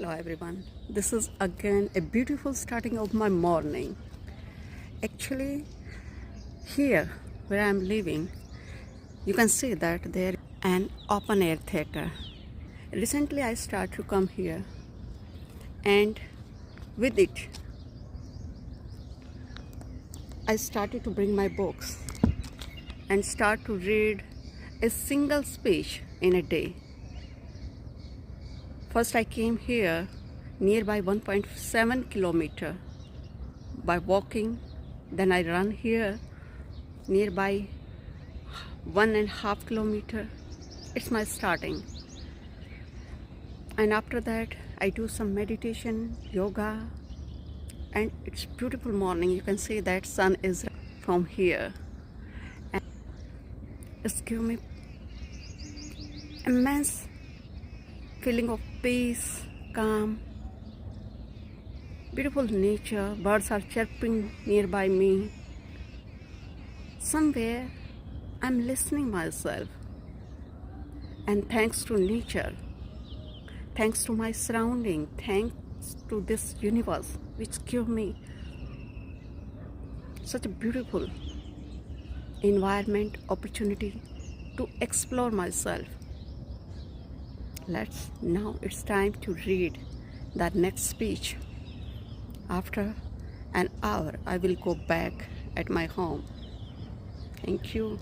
Hello everyone. This is again a beautiful starting of my morning. Actually, here where I am living, you can see that there is an open air theater. Recently I started to come here, and with it I started to bring my books and start to read a single page in a day. First I came here nearby 1.7 kilometer by walking, then I run here nearby 1.5 kilometer. It's my starting, and after that I do some meditation, yoga, and it's beautiful morning. You can see that sun is from here, and it's giving me immense feeling of peace, calm, beautiful nature. Birds are chirping nearby me. Somewhere I'm listening myself, and thanks to nature, thanks to my surrounding, thanks to this universe which give me such a beautiful environment, opportunity to explore myself. Now it's time to read the next speech. After an hour I will go back at my home. Thank you.